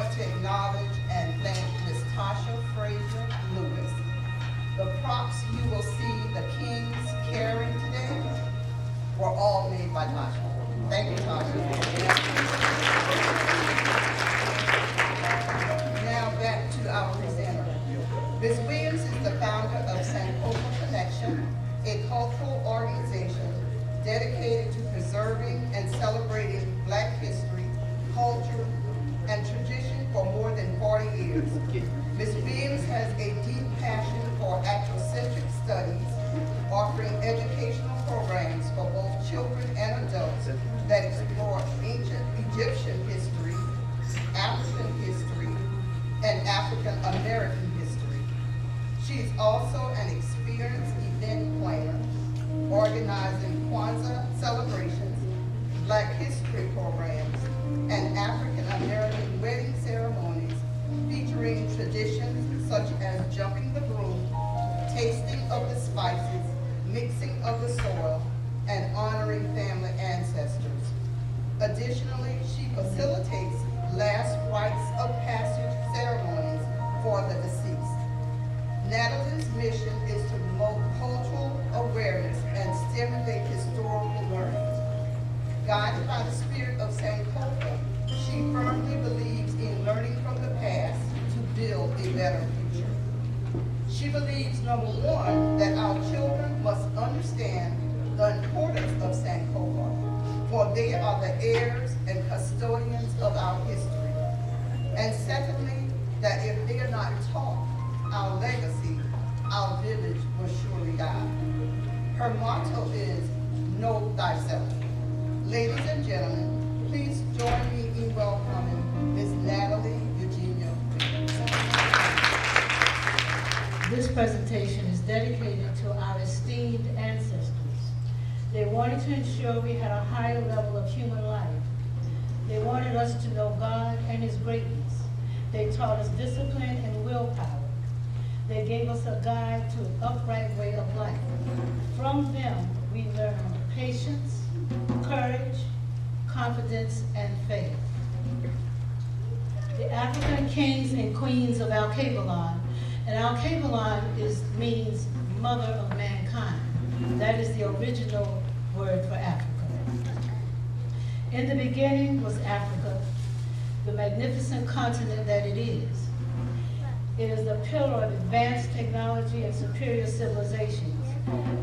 want to acknowledge and thank Ms. Tasha Fraser Lewis. The props you will see the Kings carrying today were all made by Tasha. Thank you, Tasha. Now back to our presenter. Ms. Williams is the founder of Sankofa Connection, a cultural organization dedicated to preserving and celebrating Black history, culture, and tradition for more than 40 years. Ms. Williams has a deep passion for Afrocentric studies, offering educational programs for both children and adults that explore ancient Egyptian history, African history, and African American history. She is also an experienced event planner, organizing Kwanzaa celebrations, Black history programs, and African American wedding ceremonies featuring traditions such as jumping the broom, tasting of the spices, mixing of the soil, and honoring family ancestors. Additionally, she facilitates last rites of passage ceremonies for the deceased. Natalie's mission is to promote cultural awareness and stimulate historical learning. Guided by the spirit of Sankofa, she firmly believes in learning from the past to build a better future. She believes, number one, that our children must understand the importance of Sankofa, for they are the heirs and custodians of our history. And secondly, that if they are not taught our legacy, our village will surely die. Her motto is, know thyself. Ladies and gentlemen, please join me in welcoming Ms. Natalie Eugenia Williams. This presentation is dedicated to our esteemed ancestors. They wanted to ensure we had a higher level of human life. They wanted us to know God and His greatness. They taught us discipline and willpower. They gave us a guide to an upright way of life. From them, we learned patience, courage, confidence, and faith. The African kings and queens of Al-Kabalon, and Al-Kabalon means mother of mankind. That is the original word for Africa. In the beginning was Africa, the magnificent continent that it is. It is the pillar of advanced technology and superior civilizations.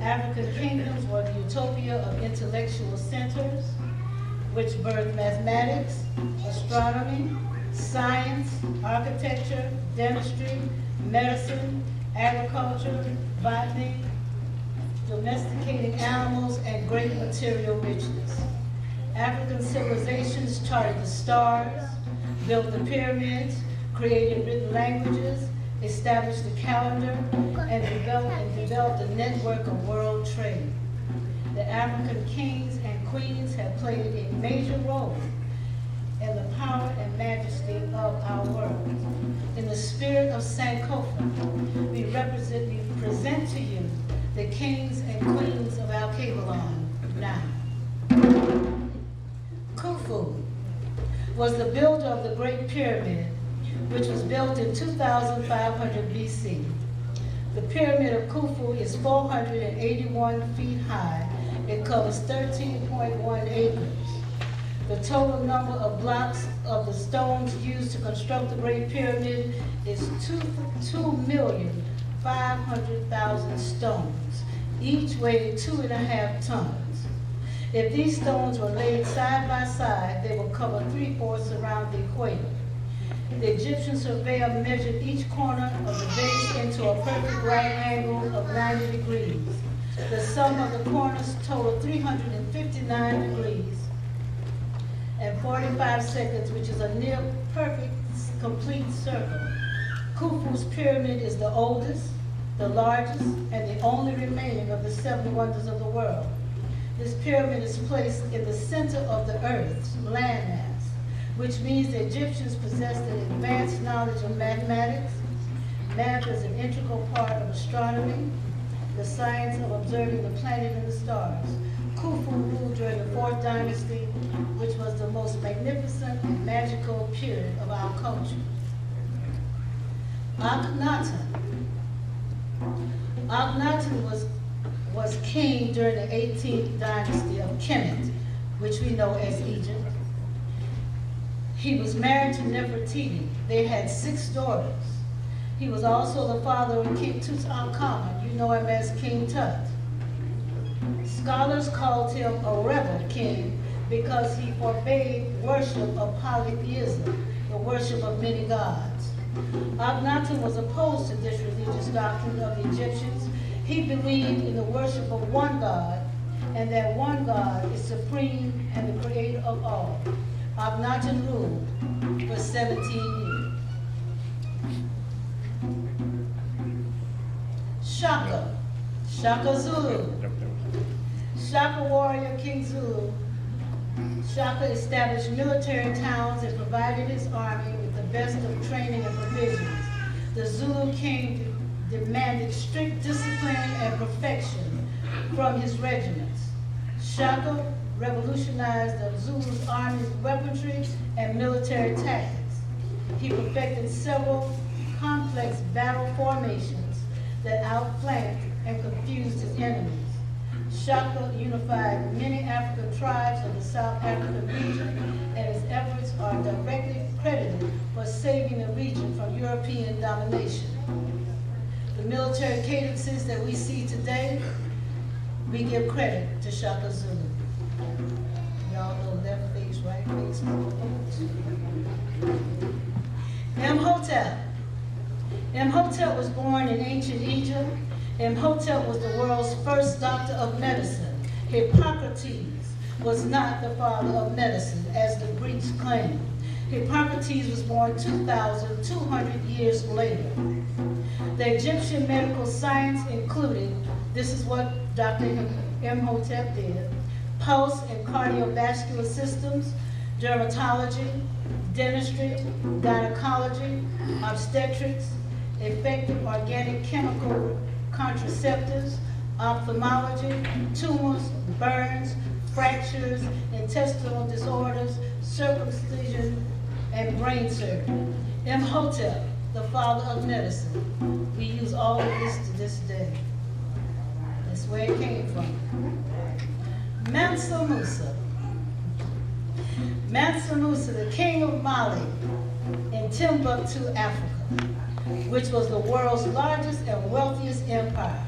African kingdoms were the utopia of intellectual centers, which birthed mathematics, astronomy, science, architecture, dentistry, medicine, agriculture, botany, domesticating animals, and great material richness. African civilizations charted the stars, built the pyramids, created written languages, established the calendar, and developed a network of world trade. The African kings and queens have played a major role in the power and majesty of our world. In the spirit of Sankofa, we present to you the kings and queens of Al-Kabalon now. Khufu was the builder of the Great Pyramid, which was built in 2500 BC. The Pyramid of Khufu is 481 feet high. It covers 13.1 acres. The total number of blocks of the stones used to construct the Great Pyramid is 2,500,000 stones, each weighing 2.5 tons. If these stones were laid side by side, they would cover 3/4 around the equator. The Egyptian surveyor measured each corner of the base into a perfect right angle of 90 degrees. The sum of the corners totaled 359 degrees and 45 seconds, which is a near perfect, complete circle. Khufu's pyramid is the oldest, the largest, and the only remaining of the 7 wonders of the world. This pyramid is placed in the center of the Earth's landmass, which means the Egyptians possessed an advanced knowledge of mathematics. Math is an integral part of astronomy, the science of observing the planet and the stars. Khufu ruled during the 4th dynasty, which was the most magnificent and magical period of our culture. Akhenaten. Akhenaten was king during the 18th dynasty of Kemet, which we know as Egypt. He was married to Nefertiti. They had 6 daughters. He was also the father of King Tutankhamun. You know him as King Tut. Scholars called him a rebel king because he forbade worship of polytheism, the worship of many gods. Akhenaten was opposed to this religious doctrine of the Egyptians. He believed in the worship of one God, and that one God is supreme and the creator of all. Akhenaten ruled for 17 years. Shaka, Shaka Zulu. Shaka warrior King Zulu. Shaka established military towns and provided his army with the best of training and provisions. The Zulu king demanded strict discipline and perfection from his regiments. Shaka revolutionized the Zulu's army's weaponry and military tactics. He perfected several complex battle formations that outflanked and confused his enemies. Shaka unified many African tribes of the South African region, and his efforts are directly credited for saving the region from European domination. The military cadences that we see today, we give credit to Shaka Zulu. Y'all know left face, right face, Imhotep. Imhotep was born in ancient Egypt. Imhotep was the world's first doctor of medicine. Hippocrates was not the father of medicine, as the Greeks claimed. Hippocrates was born 2,200 years later. The Egyptian medical science included, this is what Dr. Imhotep did, pulse and cardiovascular systems, dermatology, dentistry, gynecology, obstetrics, effective organic chemical contraceptives, ophthalmology, tumors, burns, fractures, intestinal disorders, circumcision, and brain surgery. Imhotep, the father of medicine. We use all of this to this day. That's where it came from. Mansa Musa. Mansa Musa, the king of Mali in Timbuktu, Africa, which was the world's largest and wealthiest empire.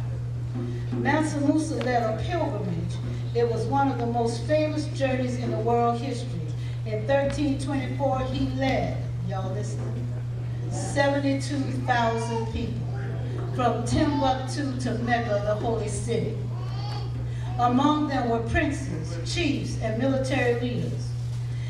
Mansa Musa led a pilgrimage. It was one of the most famous journeys in the world history. In 1324, he led, y'all listen, 72,000 people from Timbuktu to Mecca, the holy city. Among them were princes, chiefs, and military leaders.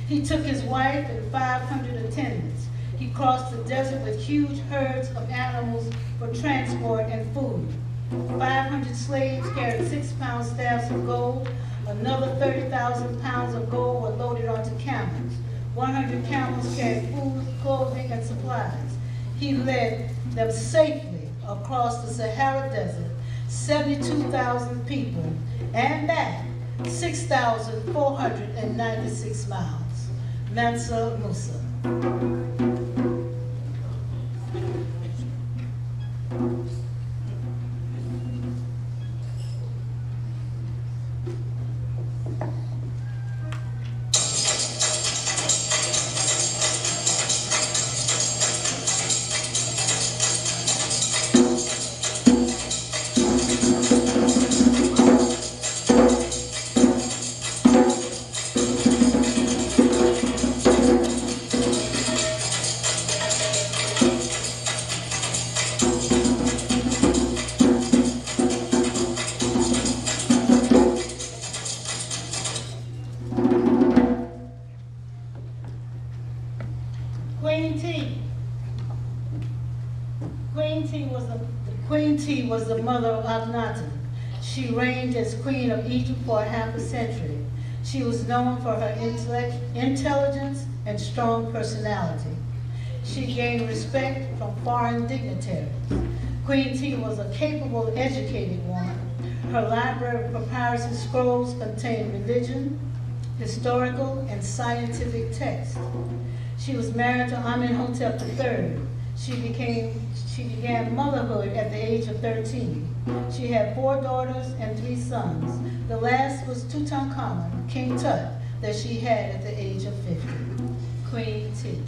He took his wife and 500 attendants. He crossed the desert with huge herds of animals for transport and food. 500 slaves carried 6-pound staffs of gold. Another 30,000 pounds of gold were loaded onto camels. 100 camels carried food, clothing, and supplies. He led them safely across the Sahara Desert, 72,000 people, and back 6,496 miles. Mansa Musa. Queen T was the mother of Akhenaten. She reigned as queen of Egypt for half a century. She was known for her intelligence and strong personality. She gained respect from foreign dignitaries. Queen T was a capable, educated woman. Her library of papyrus and scrolls contain religion, historical, and scientific texts. She was married to Amenhotep III. She began motherhood at the age of 13. She had 4 daughters and 3 sons. The last was Tutankhamun, King Tut, that she had at the age of 50. Queen T.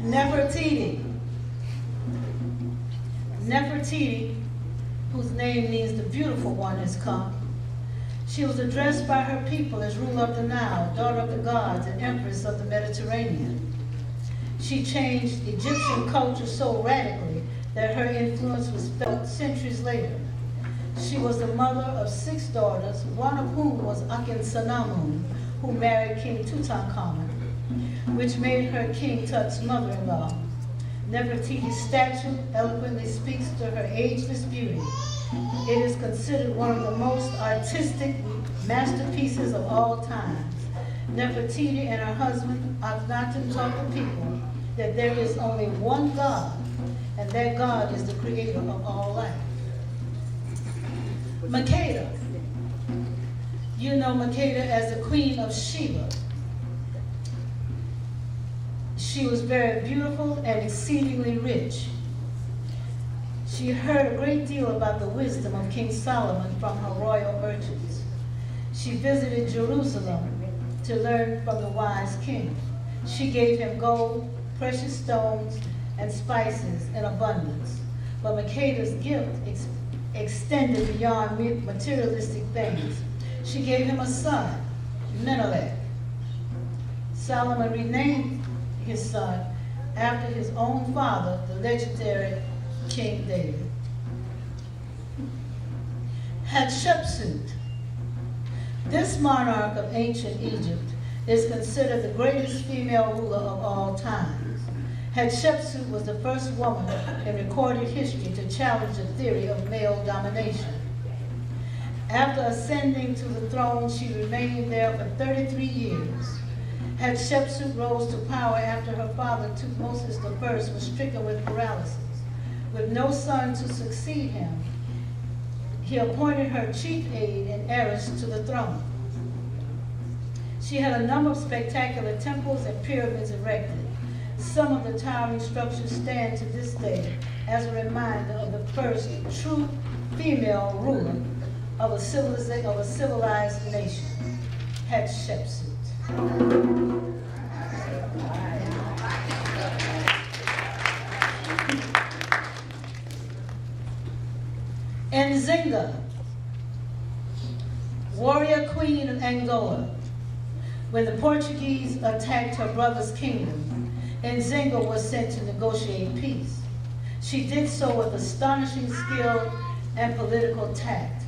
Nefertiti. Nefertiti, whose name means the beautiful one has come. She was addressed by her people as ruler of the Nile, daughter of the gods, and empress of the Mediterranean. She changed Egyptian culture so radically that her influence was felt centuries later. She was the mother of 6 daughters, one of whom was Ankhesenamun, who married King Tutankhamun, which made her King Tut's mother-in-law. Nefertiti's statue eloquently speaks to her ageless beauty. It is considered one of the most artistic masterpieces of all times. Nefertiti and her husband Akhenaten taught the people that there is only one God, and that God is the creator of all life. Makeda. You know Makeda as the Queen of Sheba. She was very beautiful and exceedingly rich. She heard a great deal about the wisdom of King Solomon from her royal urchins. She visited Jerusalem to learn from the wise king. She gave him gold, precious stones, and spices in abundance. But Makeda's gift extended beyond materialistic things. She gave him a son, Menelik. Solomon renamed his son after his own father, the legendary King David. Hatshepsut. This monarch of ancient Egypt is considered the greatest female ruler of all times. Hatshepsut was the first woman in recorded history to challenge the theory of male domination. After ascending to the throne, she remained there for 33 years. Hatshepsut rose to power after her father, Tutmosis I, was stricken with paralysis. With no son to succeed him, he appointed her chief aide and heiress to the throne. She had a number of spectacular temples and pyramids erected. Some of the towering structures stand to this day as a reminder of the first true female ruler of a civilized nation, Hatshepsut. Nzinga, warrior queen of Angola. When the Portuguese attacked her brother's kingdom, Nzinga was sent to negotiate peace. She did so with astonishing skill and political tact,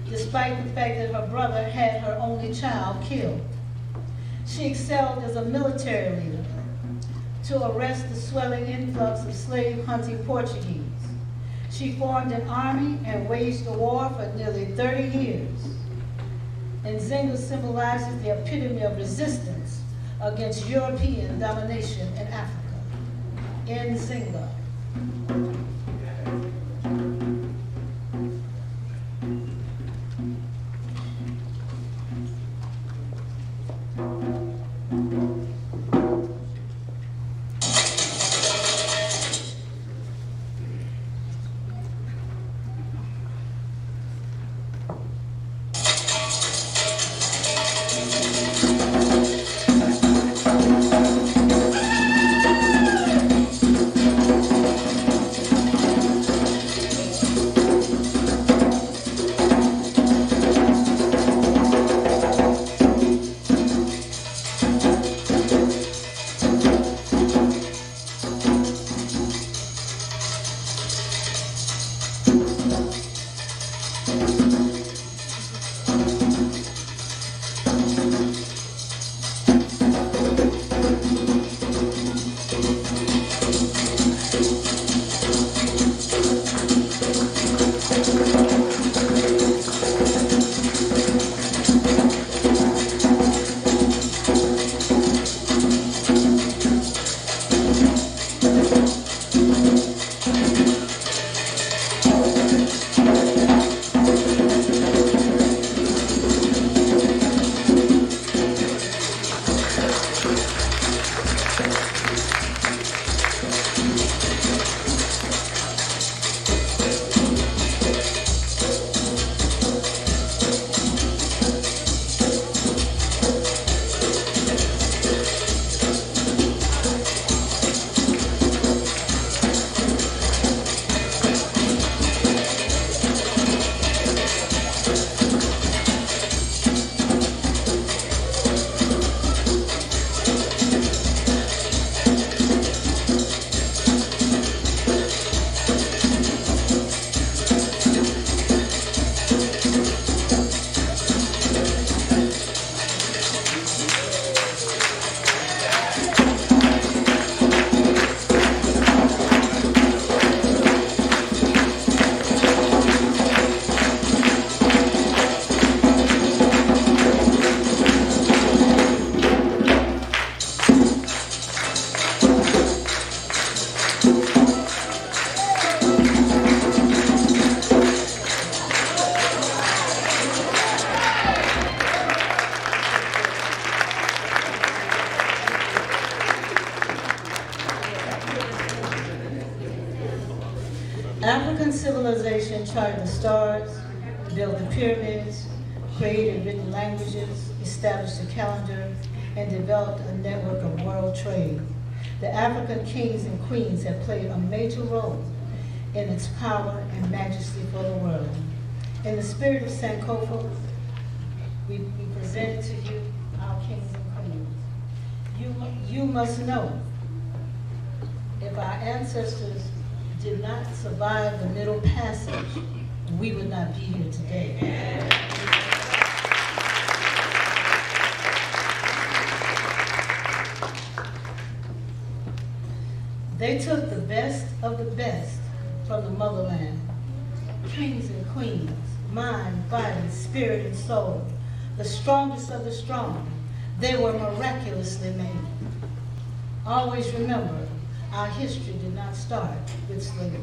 despite the fact that her brother had her only child killed. She excelled as a military leader to arrest the swelling influx of slave-hunting Portuguese. She formed an army and waged a war for nearly 30 years. Nzinga symbolizes the epitome of resistance against European domination in Africa. Nzinga. African civilization charted the stars, built the pyramids, created written languages, established a calendar, and developed a network of world trade. The African kings and queens have played a major role in its power and majesty for the world. In the spirit of Sankofa, we present to you our kings and queens. You must know, if our ancestors did not survive the Middle Passage, we would not be here today. They took the best of the best from the motherland, kings and queens, mind, body, spirit, and soul, the strongest of the strong. They were miraculously made. Always remember, our history did not start with slavery.